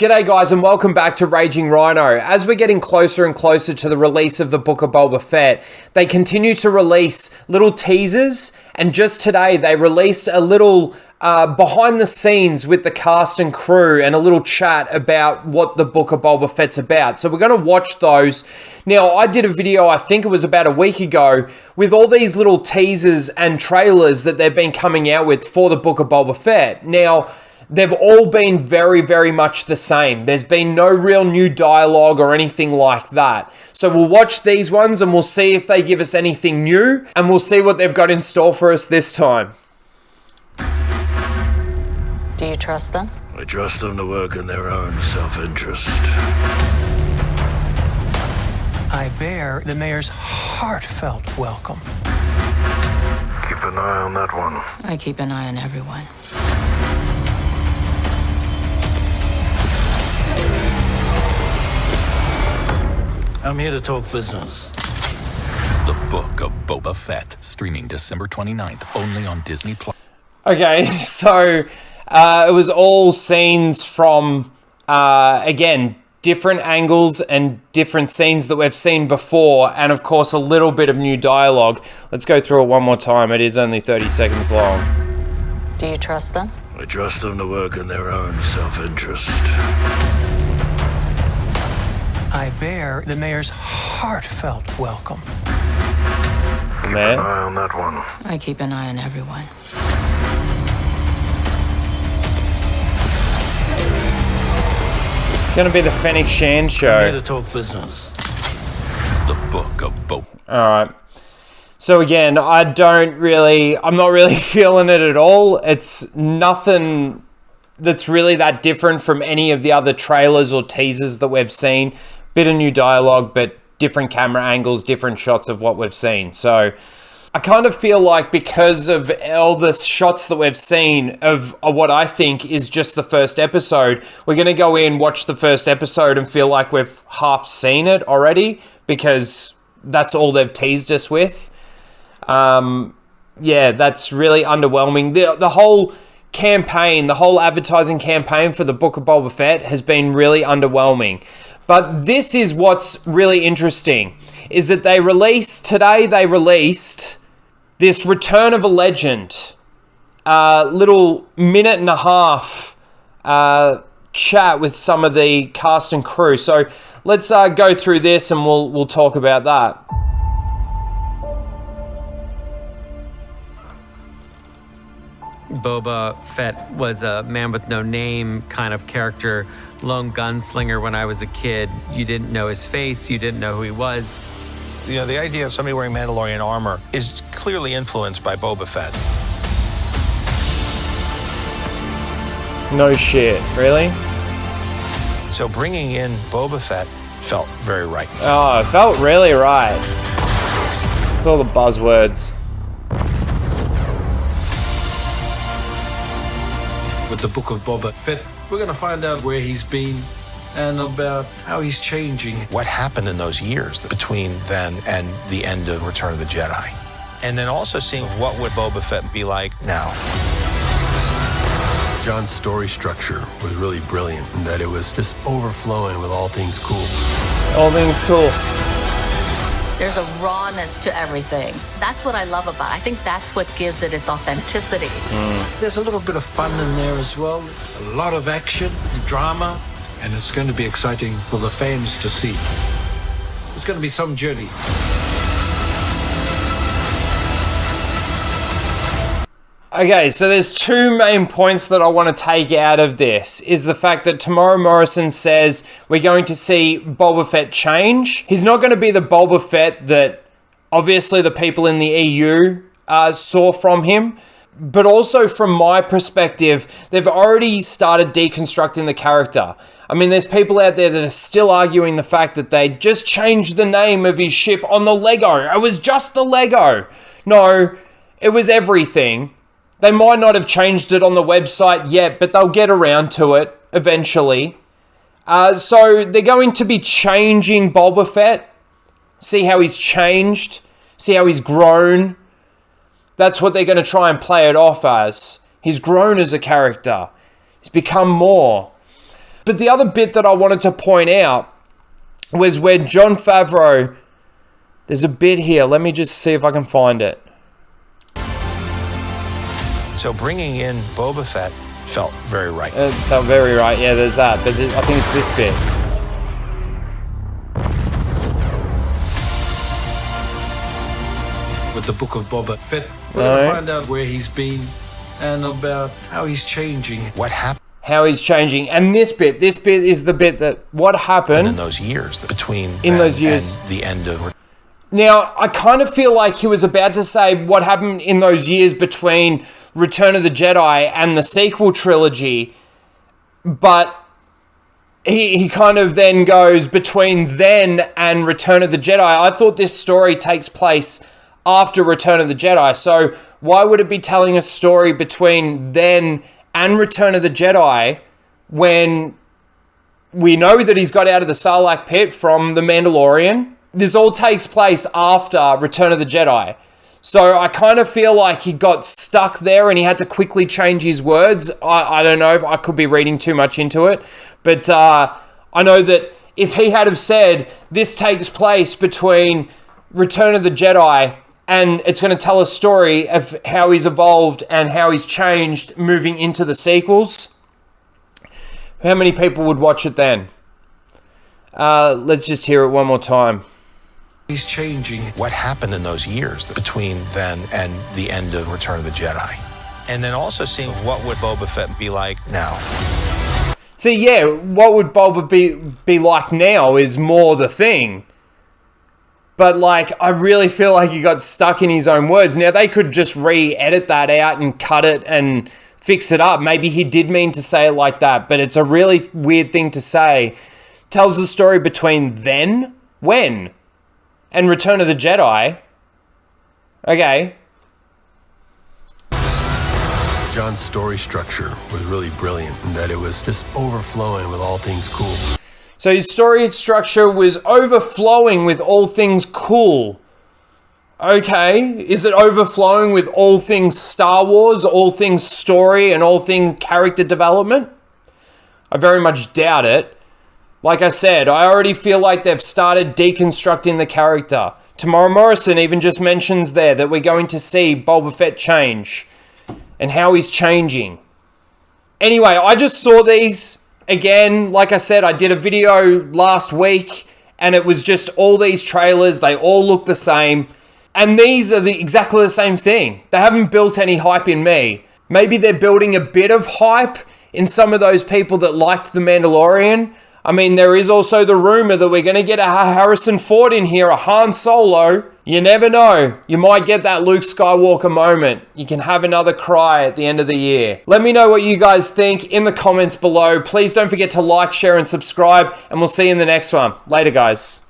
G'day guys and welcome back to Raging Ryno. As we're getting closer and closer to the release of the Book of Boba Fett, they continue to release little teasers, and just today they released a little behind the scenes with the cast and crew and a little chat about what the Book of Boba Fett's about. So we're going to watch those. Now, I did a video, I think it was about a week ago, with all these little teasers and trailers that they've been coming out with for the Book of Boba Fett. Now, they've all been very, very much the same. There's been no real new dialogue or anything like that. So we'll watch these ones and we'll see if they give us anything new, and we'll see what they've got in store for us this time. Do you trust them? I trust them to work in their own self-interest. I bear the mayor's heartfelt welcome. Keep an eye on that one. I keep an eye on everyone. I'm here to talk business. The Book of Boba Fett, streaming December 29th, only on Disney+. Okay, so it was all scenes from, again, different angles and different scenes that we've seen before, and of course a little bit of new dialogue. Let's go through it one more time. It is only 30 seconds long. Do you trust them? I trust them to work in their own self-interest. I bear the mayor's heartfelt welcome. Keep an eye on that one. I keep an eye on everyone. It's going to be the Fennec Shan I'm here show. to talk business. The Book of Boba. Alright. So again, I'm not really feeling it at all. It's nothing that's really that different from any of the other trailers or teasers that we've seen. Bit of new dialogue, but different camera angles, different shots of what we've seen. So I kind of feel like because of all the shots that we've seen of what I think is just the first episode, we're going to go in, watch the first episode and feel like we've half seen it already because that's all they've teased us with. Yeah, that's really underwhelming. The whole campaign, the whole advertising campaign for the Book of Boba Fett has been really underwhelming. But this is what's really interesting, is that they released this Return of a Legend, little minute and a half chat with some of the cast and crew. So let's go through this and we'll talk about that. Boba Fett was a man with no name kind of character, lone gunslinger when I was a kid. You didn't know his face, you didn't know who he was. You know, the idea of somebody wearing Mandalorian armor is clearly influenced by Boba Fett. No shit, really? So bringing in Boba Fett felt very right. Oh, it felt really right. With all the buzzwords. With the Book of Boba Fett, we're going to find out where he's been and about how he's changing. What happened in those years between then and the end of Return of the Jedi? And then also seeing what would Boba Fett be like now. John's story structure was really brilliant in that it was just overflowing with all things cool. All things cool. There's a rawness to everything. That's what I love about it. I think that's what gives it its authenticity. There's a little bit of fun in there as well. A lot of action, drama, and it's going to be exciting for the fans to see. It's going to be some journey. Okay, so there's two main points that I want to take out of this, is the fact that Tamora Morrison says we're going to see Boba Fett change. He's not going to be the Boba Fett that obviously the people in the EU saw from him, but also from my perspective, they've already started deconstructing the character. I mean, there's people out there that are still arguing the fact that they just changed the name of his ship on the Lego. It was just the Lego. No, it was everything. They might not have changed it on the website yet, but they'll get around to it eventually. So they're going to be changing Boba Fett. See how he's changed. See how he's grown. That's what they're going to try and play it off as. He's grown as a character. He's become more. But the other bit that I wanted to point out was where Jon Favreau, there's a bit here. Let me just see if I can find it. So bringing in Boba Fett felt very right. It felt very right. Yeah, there's that. But I think it's this bit. With the book of Boba Fett, we're going to find out where he's been and about how he's changing. What happened How he's changing. And this bit is the bit that what happened in those years between in then those years and the end of... Now, I kind of feel like he was about to say what happened in those years between Return of the Jedi and the sequel trilogy, but he kind of then goes between then and Return of the Jedi. I thought this story takes place after Return of the Jedi, so why would it be telling a story between then and Return of the Jedi when we know that he's got out of the Sarlacc pit from The Mandalorian? This all takes place after Return of the Jedi. So I kind of feel like he got stuck there and he had to quickly change his words. I don't know if I could be reading too much into it. But I know that if he had have said, this takes place between Return of the Jedi and it's going to tell a story of how he's evolved and how he's changed moving into the sequels, how many people would watch it then? Let's just hear it one more time. He's changing. What happened in those years between then and the end of Return of the Jedi? And then also seeing what would Boba Fett be like now. See, yeah, what would Boba be like now is more the thing. But, like, I really feel like he got stuck in his own words. Now, they could just re-edit that out and cut it and fix it up. Maybe he did mean to say it like that, but it's a really weird thing to say. Tells the story between then, when, and Return of the Jedi. Okay. John's story structure was really brilliant in that it was just overflowing with all things cool. So his story structure was overflowing with all things cool. Okay, is it overflowing with all things Star Wars, all things story, and all things character development? I very much doubt it. Like I said, I already feel like they've started deconstructing the character. Tamara Morrison even just mentions there that we're going to see Boba Fett change and how he's changing. Anyway, I just saw these again. Like I said, I did a video last week and it was just all these trailers. They all look the same. And these are exactly the same thing. They haven't built any hype in me. Maybe they're building a bit of hype in some of those people that liked The Mandalorian. I mean, there is also the rumor that we're going to get a Harrison Ford in here, a Han Solo. You never know. You might get that Luke Skywalker moment. You can have another cry at the end of the year. Let me know what you guys think in the comments below. Please don't forget to like, share, and subscribe, and we'll see you in the next one. Later, guys.